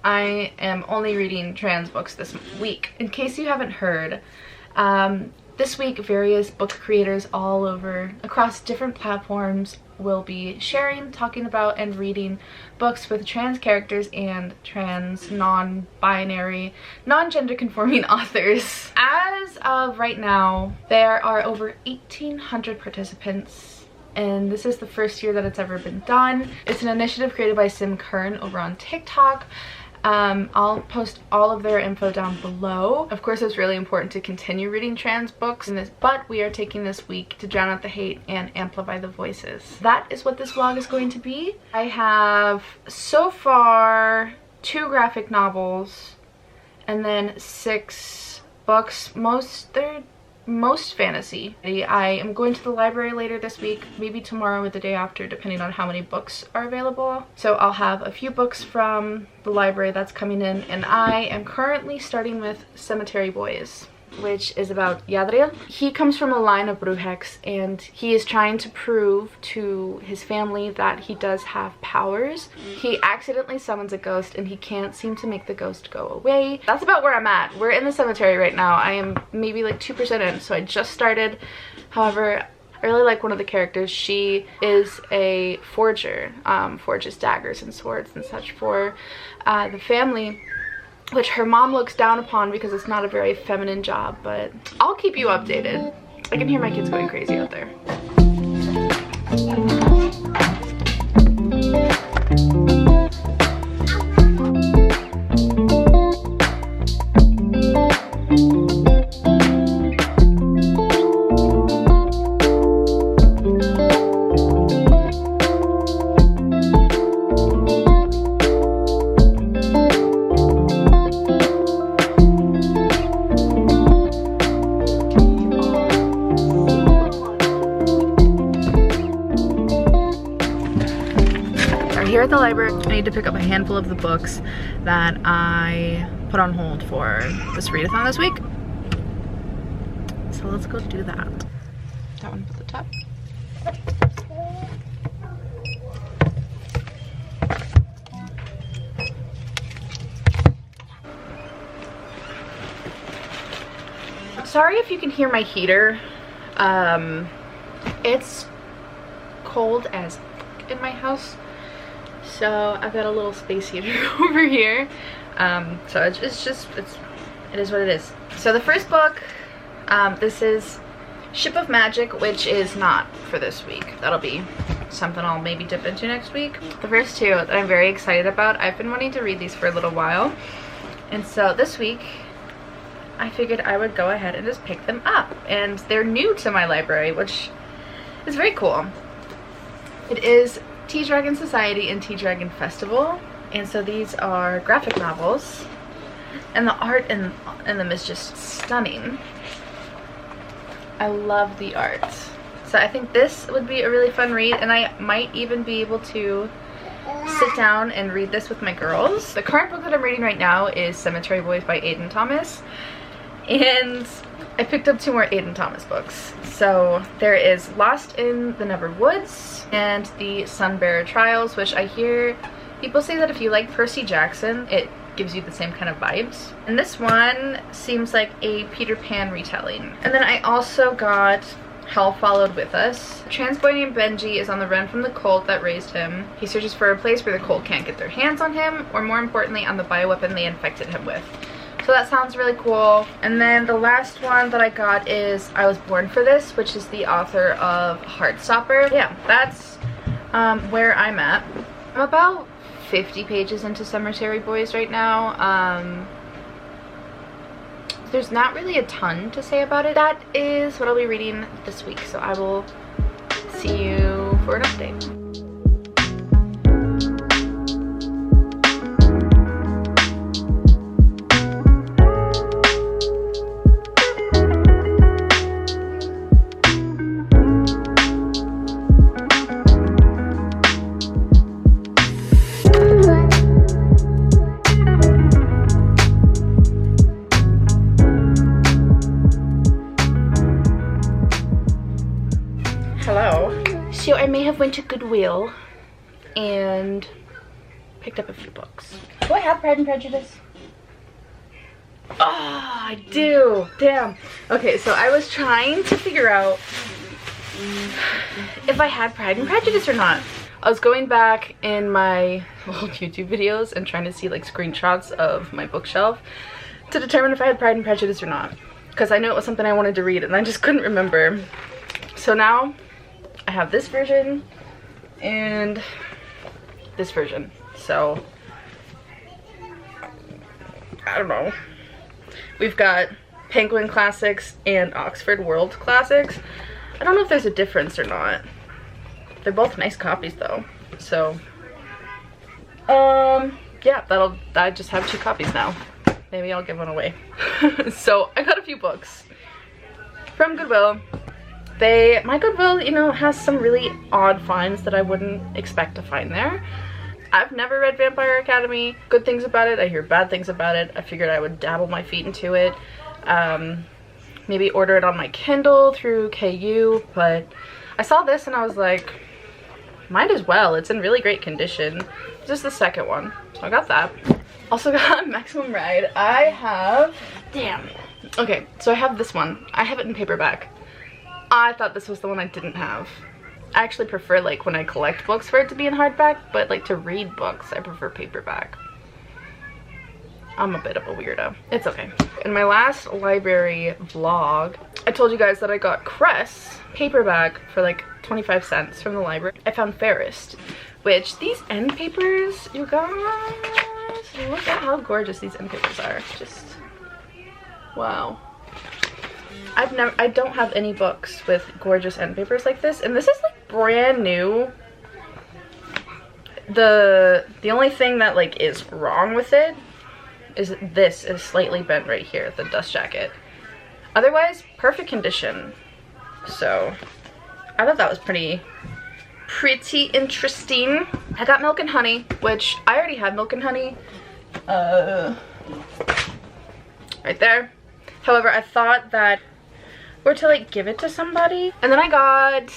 I am only reading trans books this week. In case you haven't heard, this week various book creators all over across different platforms will be sharing, talking about, and reading books with trans characters and trans, non-binary, non-gender conforming authors. As of right now, there are over 1,800 participants, and this is the first year that it's ever been done. It's an initiative created by Kern over on TikTok. I'll post all of their info down below. Of course, it's really important to continue reading trans books, but we are taking this week to drown out the hate and amplify the voices. That is what this vlog is going to be. I have so far 2 graphic novels and then 6 books. They're most fantasy. I am going to the library later this week, maybe tomorrow or the day after, depending on how many books are available. So I'll have a few books from the library that's coming in, and I am currently starting with Cemetery Boys, which is about Yadriel. He comes from a line of Brujex, and he is trying to prove to his family that he does have powers. He accidentally summons a ghost, and he can't seem to make the ghost go away. That's about where I'm at. We're in the cemetery right now. I am maybe like 2% in, so I just started. However, I really like one of the characters. She is a forger, forges daggers and swords and such for the family, which her mom looks down upon because it's not a very feminine job, but I'll keep you updated. I can hear my kids going crazy out there. Here at the library, I need to pick up a handful of the books that I put on hold for this readathon this week. So let's go do that. That one at the top. Sorry if you can hear my heater. It's cold as f in my house. So I've got a little space heater over here. So it is what it is. So the first book, this is Ship of Magic, which is not for this week. That'll be something I'll maybe dip into next week. The first 2 that I'm very excited about, I've been wanting to read these for a little while. And so this week, I figured I would go ahead and just pick them up. And they're new to my library, which is very cool. It is Tea Dragon Society and Tea Dragon Festival, and so these are graphic novels, and the art in them is just stunning. I love the art. So I think this would be a really fun read, and I might even be able to sit down and read this with my girls. The current book that I'm reading right now is Cemetery Boys by Aiden Thomas, and I picked up 2 more Aiden Thomas books. So there is Lost in the Never Woods and the Sunbearer Trials, which I hear people say that if you like Percy Jackson, it gives you the same kind of vibes. And this one seems like a Peter Pan retelling. And then I also got Hell Followed With Us. A trans boy named Benji is on the run from the cult that raised him. He searches for a place where the cult can't get their hands on him, or more importantly, on the bioweapon they infected him with. So that sounds really cool. And then the last one that I got is I Was Born for This, which is the author of Heartstopper. Yeah, that's where I'm at. I'm about 50 pages into Cemetery Boys right now. There's not really a ton to say about it. That is what I'll be reading this week, so I will see you for an update. Hello. So I may have went to Goodwill and picked up a few books. Do I have Pride and Prejudice? Oh, I do. Damn. Okay, so I was trying to figure out if I had Pride and Prejudice or not. I was going back in my old YouTube videos and trying to see like screenshots of my bookshelf to determine if I had Pride and Prejudice or not, because I knew it was something I wanted to read and I just couldn't remember. So now I have this version and this version. So I don't know. We've got Penguin Classics and Oxford World Classics. I don't know if there's a difference or not. They're both nice copies though. So yeah, I just have 2 copies now. Maybe I'll give one away. So I got a few books from Goodwill. My Goodwill, you know, has some really odd finds that I wouldn't expect to find there. I've never read Vampire Academy. Good things about it. I hear bad things about it. I figured I would dabble my feet into it. Maybe order it on my Kindle through KU, but I saw this and I was like, might as well. It's in really great condition. This is the second one, so I got that. Also got Maximum Ride. I have, damn. Okay, so I have this one. I have it in paperback. I thought this was the one I didn't have. I actually prefer, like, when I collect books for it to be in hardback, but like to read books, I prefer paperback. I'm a bit of a weirdo. It's okay. In my last library vlog, I told you guys that I got Cress paperback for like 25 cents from the library. I found Fairest, which these end papers, you guys, look at how gorgeous these end papers are. Just, wow. I don't have any books with gorgeous end papers like this, and this is like brand new. The only thing that like is wrong with it is this is slightly bent right here, the dust jacket. Otherwise, perfect condition. So I thought that was pretty interesting. I got Milk and Honey, which I already had Milk and Honey right there. However, I thought that or to like give it to somebody. And then I got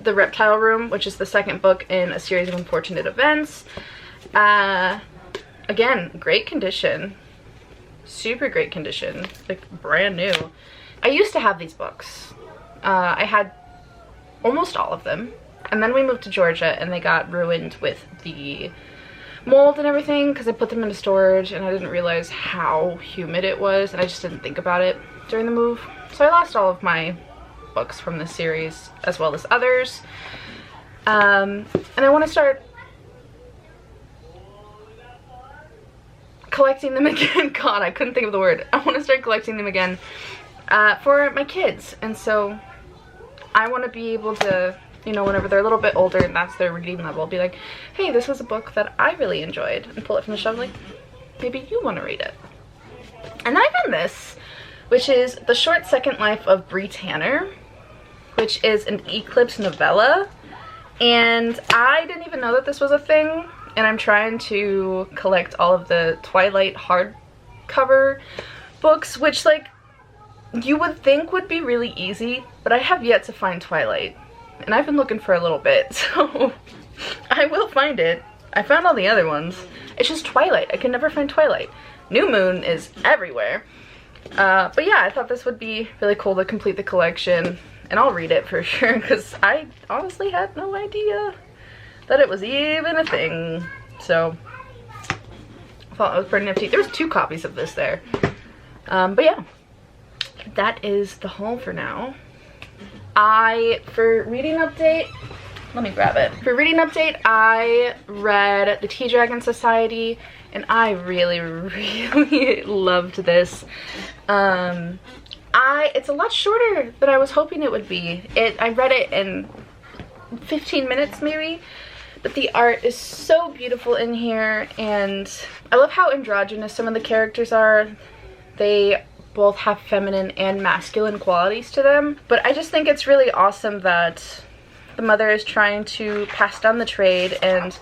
The Reptile Room, which is the second book in a series of unfortunate events. Again, great condition. Super great condition. Like brand new. I used to have these books. I had almost all of them. And then we moved to Georgia and they got ruined with the mold and everything because I put them into storage and I didn't realize how humid it was and I just didn't think about it during the move. So I lost all of my books from this series as well as others. And I want to start collecting them again. God, I couldn't think of the word. I want to start collecting them again for my kids. And so I want to be able to, you know, whenever they're a little bit older and that's their reading level, be like, hey, this was a book that I really enjoyed, and pull it from the shelf like, maybe you want to read it. And then I found this, which is The Short Second Life of Bree Tanner, which is an Eclipse novella. And I didn't even know that this was a thing, and I'm trying to collect all of the Twilight hardcover books, which like you would think would be really easy, but I have yet to find Twilight. And I've been looking for a little bit, so I will find it. I found all the other ones. It's just Twilight. I can never find Twilight. New Moon is everywhere. But yeah, I thought this would be really cool to complete the collection. And I'll read it for sure, because I honestly had no idea that it was even a thing. So I thought it was pretty nifty. There was 2 copies of this there. But yeah, that is the haul for now. For reading update, let me grab it. For reading update, I read The Tea Dragon Society, and I really, really loved this. It's a lot shorter than I was hoping it would be. I read it in 15 minutes maybe, but the art is so beautiful in here, and I love how androgynous some of the characters are. They both have feminine and masculine qualities to them, but I just think it's really awesome that the mother is trying to pass down the trade and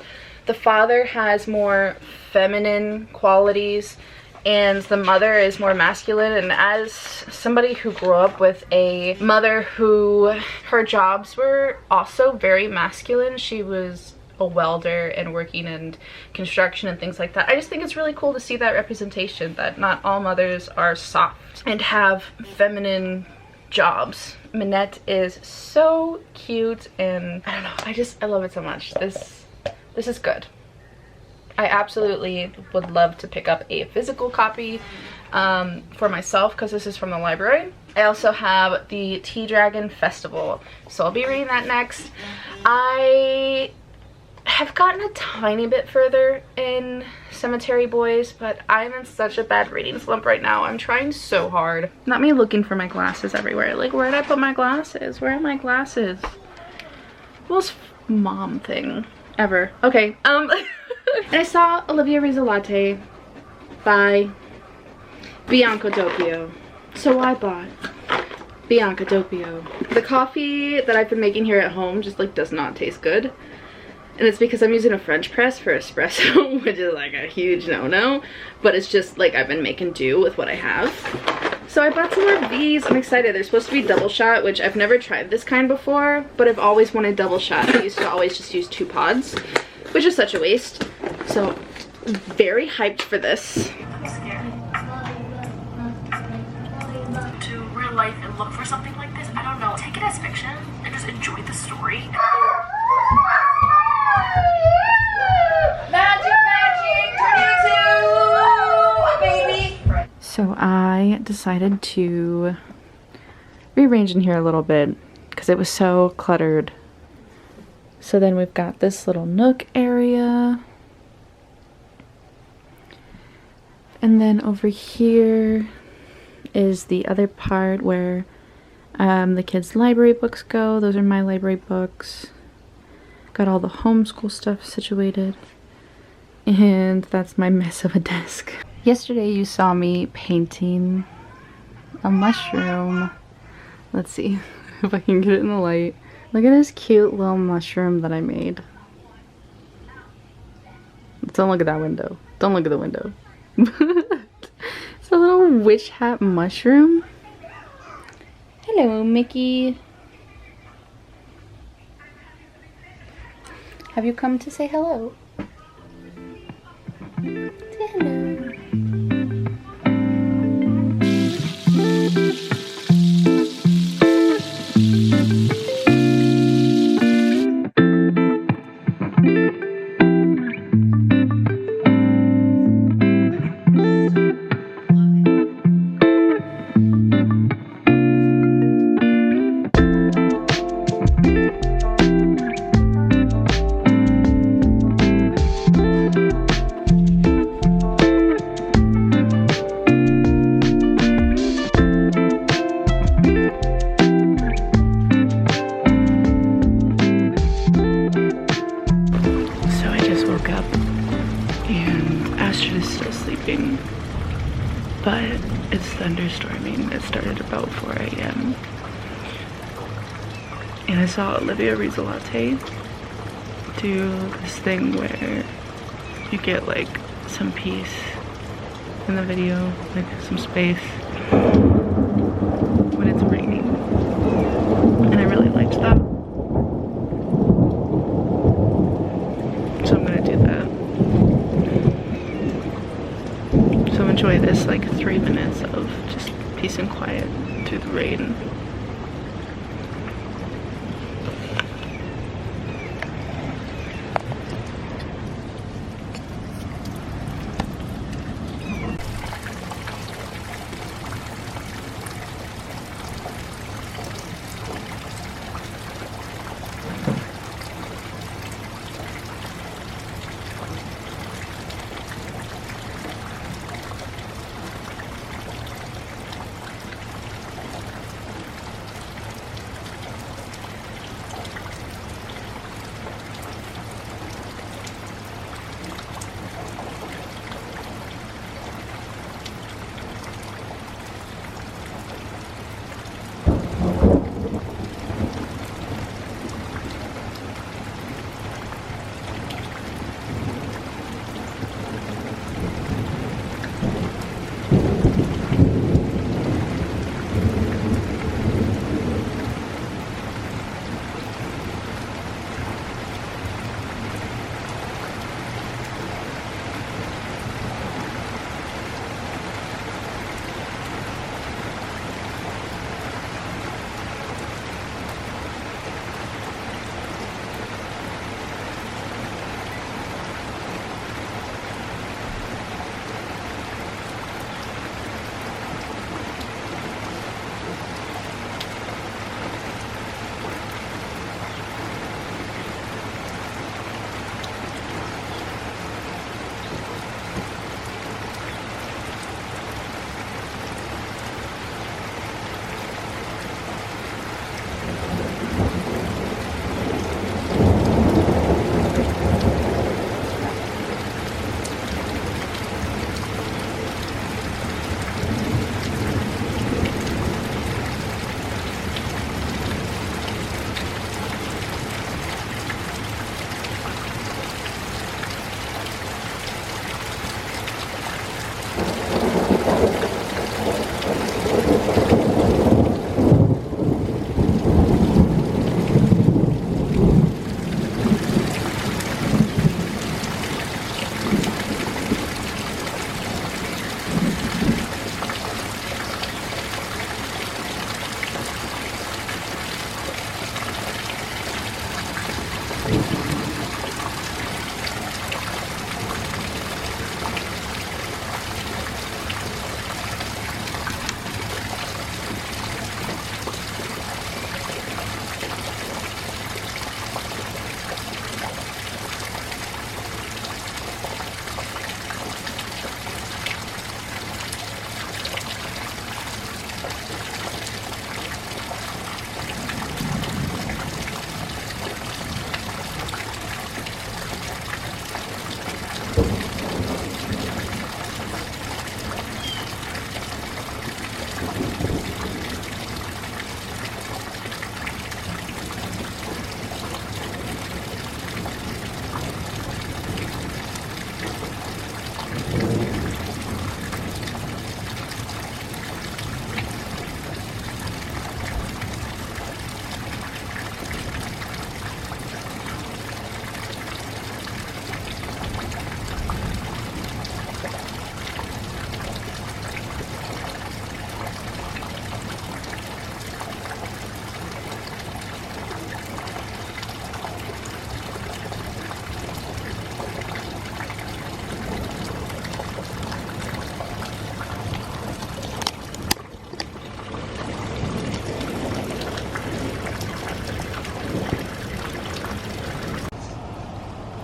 the father has more feminine qualities and the mother is more masculine. And as somebody who grew up with a mother who her jobs were also very masculine, she was a welder and working in construction and things like that. I just think it's really cool to see that representation, that not all mothers are soft and have feminine jobs. Minette is so cute, and I don't know, I love it so much. This is good. I absolutely would love to pick up a physical copy for myself, because this is from the library. I also have the Tea Dragon Festival, so I'll be reading that next. I have gotten a tiny bit further in Cemetery Boys, but I'm in such a bad reading slump right now. I'm trying so hard. Not me looking for my glasses everywhere. Like, where did I put my glasses? Where are my glasses? Most mom thing ever. Okay, and I saw Olivia Reads a Latte by Bianca Doppio, so I bought Bianca Doppio. The coffee that I've been making here at home just like does not taste good, and it's because I'm using a French press for espresso, which is like a huge no-no, but it's just like I've been making do with what I have. So I bought some more of these. I'm excited. They're supposed to be double shot, which I've never tried this kind before, but I've always wanted double shot. I used to always just use 2 pods, which is such a waste. So very hyped for this. I'm scared. To real life and look for something like this, I don't know. Take it as fiction and just enjoy the story. Magic, baby. So I decided to rearrange in here a little bit because it was so cluttered. So then we've got this little nook area. And then over here is the other part where the kids' library books go. Those are my library books. Got all the homeschool stuff situated. And that's my mess of a desk. Yesterday you saw me painting a mushroom. Let's see if I can get it in the light. Look at this cute little mushroom that I made. Don't look at that window. Don't look at the window. It's a little witch hat mushroom. Hello, Mickey. Have you come to say hello? Say hello. But it's thunderstorming. It started about 4 a.m. And I saw Olivia Reads a Latte do this thing where you get like some peace in the video, like some space when it's raining. And I really liked that. So I'm gonna do that. So enjoy this like 3 minutes of just peace and quiet through the rain.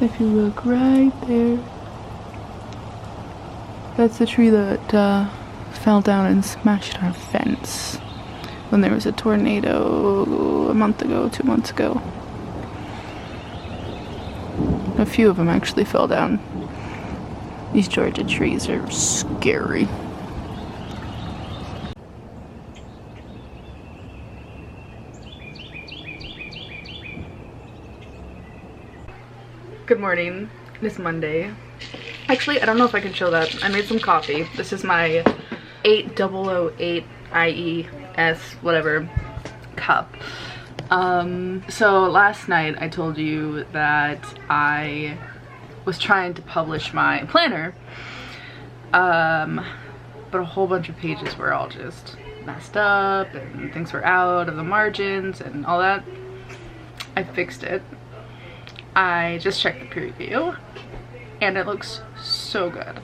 If you look right there, that's the tree that fell down and smashed our fence when there was a tornado a month ago, 2 months ago. A few of them actually fell down. These Georgia trees are scary. Good morning. It's Monday. Actually, I don't know if I can show that. I made some coffee. This is my 8008 IES whatever cup. So last night I told you that I was trying to publish my planner, but a whole bunch of pages were all just messed up and things were out of the margins and all that. I fixed it. I just checked the preview and it looks so good.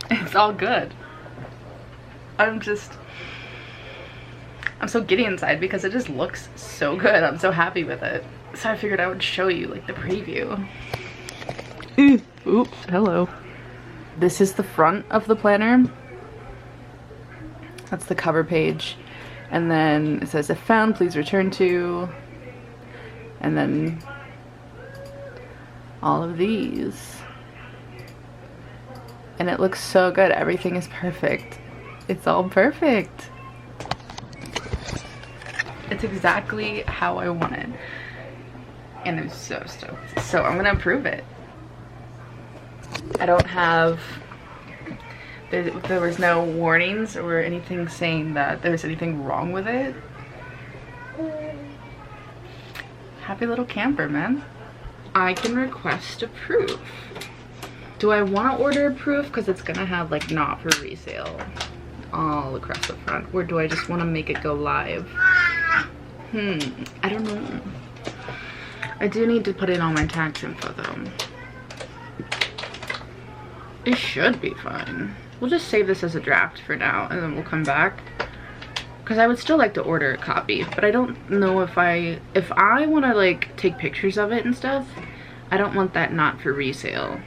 It's all good. I'm so giddy inside because it just looks so good. I'm so happy with it. So I figured I would show you like the preview. Oops, hello. This is the front of the planner. That's the cover page. And then it says, if found, please return to. And then all of these. And it looks so good. Everything is perfect. It's all perfect. It's exactly how I wanted. And I'm so stoked. So I'm gonna approve it. I don't have, there was no warnings or anything saying that there's anything wrong with it. Happy little camper, man. I can request a proof. Do I want to order a proof because it's gonna have like not for resale all across the front, or do I just want to make it go live? I don't know. I do need to put in all my tax info though. It should be fine. We'll just save this as a draft for now and then we'll come back. Because I would still like to order a copy, but I don't know if I want to like take pictures of it and stuff, I don't want that not for resale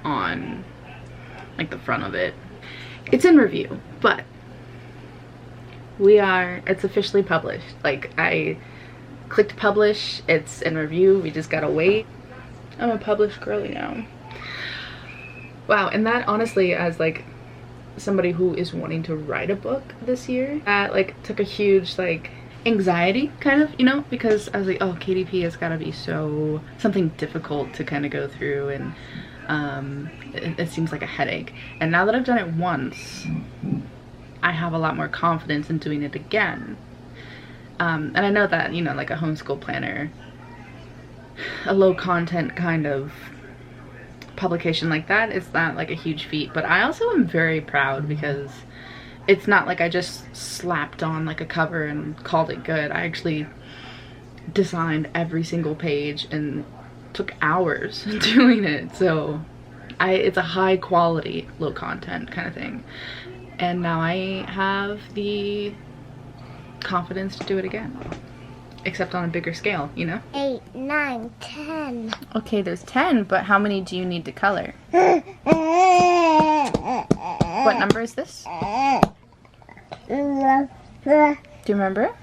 on like the front of it. It's in review, but it's officially published. Like I clicked publish, it's in review, we just gotta wait. I'm a published girly now. Wow, and that honestly, as like somebody who is wanting to write a book this year, that like took a huge like anxiety kind of, you know, because I was like, oh, KDP has got to be something difficult to kind of go through, and it seems like a headache. And now that I've done it once, I have a lot more confidence in doing it again. And I know that, you know, like a homeschool planner, a low content kind of publication like that is not like a huge feat, but I also am very proud because it's not like I just slapped on like a cover and called it good. I actually designed every single page and took hours doing it. So it's a high quality, low content kind of thing. And now I have the confidence to do it again. Except on a bigger scale, you know? 8, 9, 10. Okay, there's 10, but how many do you need to color? What number is this? Do you remember?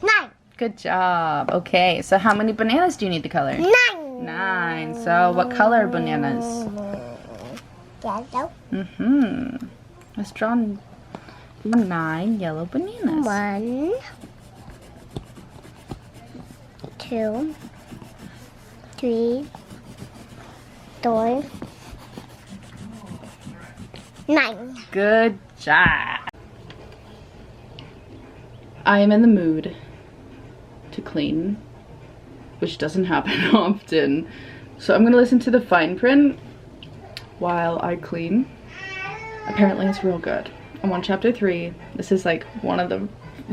9. Good job. Okay, so how many bananas do you need to color? 9. 9. So what color bananas? Yellow. Let's draw 9 yellow bananas. 1, 2, 3, 4, 9. Good job. I am in the mood to clean, which doesn't happen often. So I'm gonna listen to the fine print while I clean. Apparently it's real good. I'm on chapter 3. This is like one of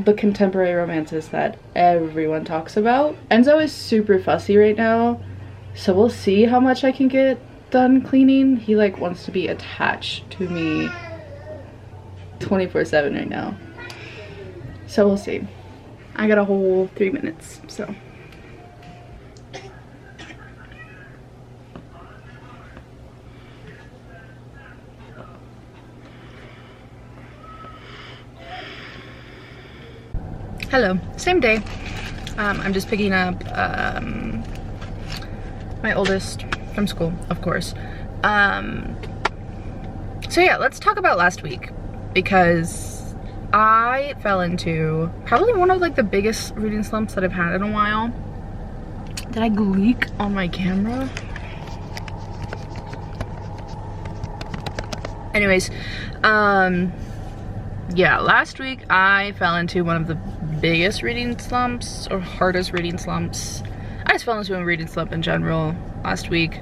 the contemporary romances that everyone talks about. Enzo is super fussy right now, so we'll see how much I can get done cleaning. He like wants to be attached to me 24/7 right now, so we'll see. I got a whole 3 minutes, so Hello, same day. I'm just picking up my oldest from school, of course. So yeah, let's talk about last week, because I fell into probably one of like the biggest reading slumps that I've had in a while. Did I leak on my camera? Anyways, yeah, last week I fell into one of the biggest reading slumps, or hardest reading slumps. I just fell into a reading slump in general last week,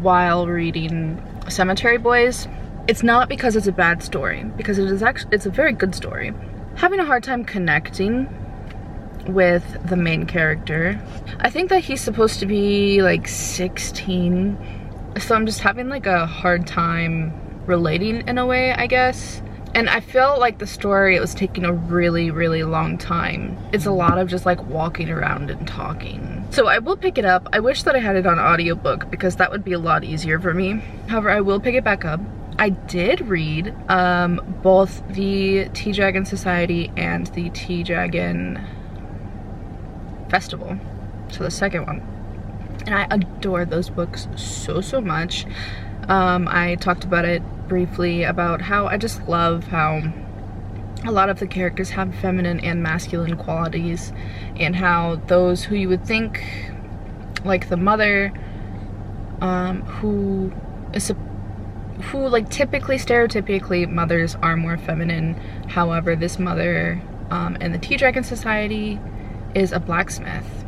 while reading Cemetery Boys. It's not because it's a bad story, because it's a very good story. Having a hard time connecting with the main character. I think that he's supposed to be like 16, so I'm just having like a hard time relating in a way, I guess. And I feel like the story, it was taking a really, really long time. It's a lot of just like walking around and talking. So I will pick it up. I wish that I had it on audiobook, because that would be a lot easier for me. However, I will pick it back up. I did read both the Tea Dragon Society and the Tea Dragon Festival, so the second one. And I adore those books so much. I talked about it briefly, about how I just love how a lot of the characters have feminine and masculine qualities, and how those who you would think, like the mother, who like typically, stereotypically, mothers are more feminine. However, this mother in the Tea Dragon Society is a blacksmith,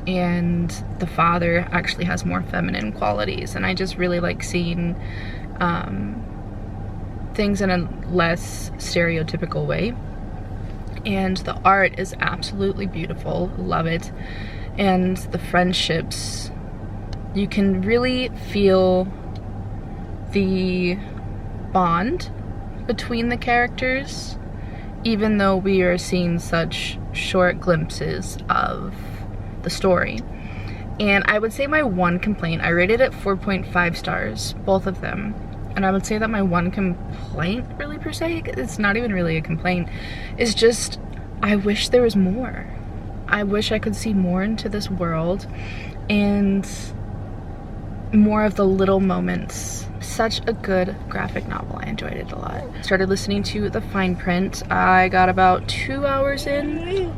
and the father actually has more feminine qualities. And I just really like seeing things in a less stereotypical way. And the art is absolutely beautiful, love it. And the friendships, you can really feel the bond between the characters, even though we are seeing such short glimpses of the story. And I would say my one complaint, I rated it 4.5 stars, both of them. And I would say that my one complaint, really per se, it's not even really a complaint, is just, I wish there was more. I wish I could see more into this world, and more of the little moments. Such a good graphic novel. I enjoyed it a lot. Started listening to the fine print. I got about 2 hours in.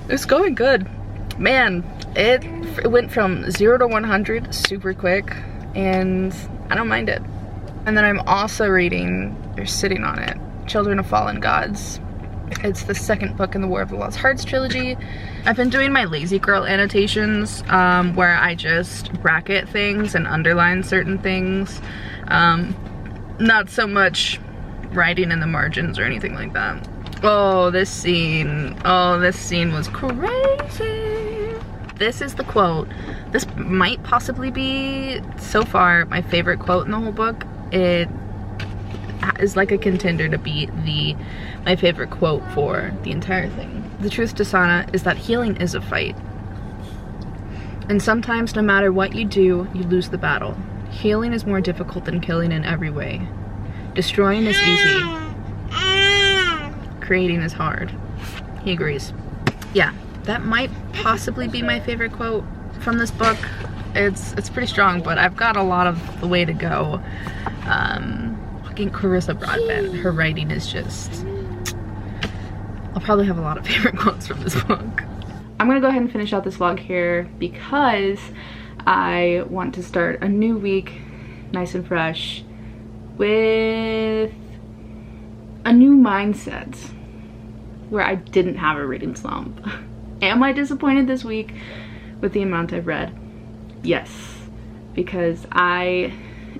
It's going good. Man, it went from 0 to 100 super quick, and I don't mind it. And then I'm also reading, or sitting on it, Children of Fallen Gods. It's the second book in the War of the Lost Hearts trilogy. I've been doing my lazy girl annotations, where I just bracket things and underline certain things. Not so much writing in the margins or anything like that. Oh, this scene was crazy. This is the quote. This might possibly be, so far, my favorite quote in the whole book. It is like a contender to be my favorite quote for the entire thing. The truth to Sana is that healing is a fight. And sometimes, no matter what you do, you lose the battle. Healing is more difficult than killing in every way. Destroying is easy. Creating is hard. He agrees. Yeah, that might possibly be my favorite quote from this book. It's pretty strong, but I've got a lot of the way to go. Fucking Carissa Broadbent, her writing is just, I'll probably have a lot of favorite quotes from this book. I'm gonna go ahead and finish out this vlog here, because I want to start a new week nice and fresh with a new mindset, where I didn't have a reading slump. Am I disappointed this week with the amount I've read? Yes, because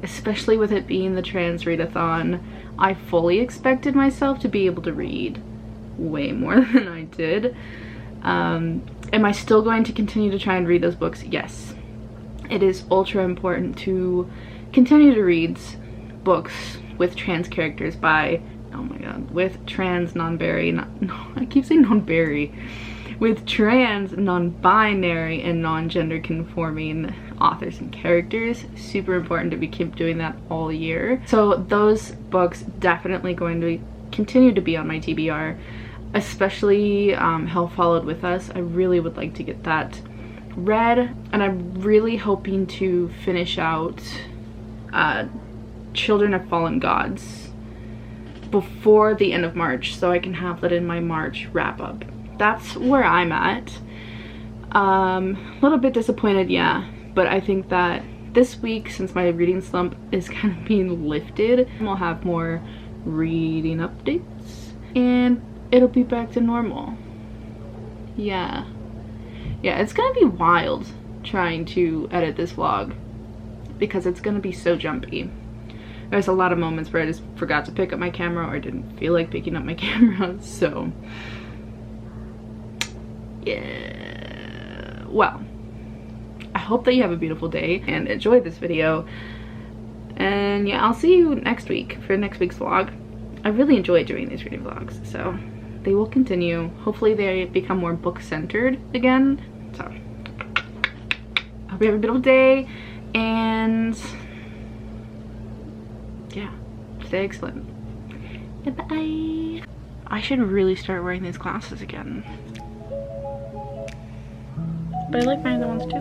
especially with it being the trans readathon, I fully expected myself to be able to read way more than I did. Am I still going to continue to try and read those books? Yes. It is ultra important to continue to read books with trans characters by, oh my god, with trans I keep saying non-binary, with trans, non-binary, and non-gender conforming authors and characters. Super important to keep doing that all year. So those books definitely going to be continue to be on my TBR, especially Hell Followed With Us. I really would like to get that read, and I'm really hoping to finish out Children of Fallen Gods before the end of March, so I can have that in my March wrap up. That's where I'm at. A little bit disappointed, yeah, but I think that this week, since my reading slump is kind of being lifted, we'll have more reading updates and it'll be back to normal. Yeah, it's gonna be wild trying to edit this vlog because it's gonna be so jumpy. There's a lot of moments where I just forgot to pick up my camera or didn't feel like picking up my camera, so yeah. Well, I hope that you have a beautiful day and enjoy this video, and yeah, I'll see you next week for next week's vlog. I really enjoy doing these reading vlogs, so they will continue. Hopefully they become more book centered again. So I hope you have a beautiful day, and yeah, stay excellent. Bye. I should really start wearing these glasses again, but I like my other ones too.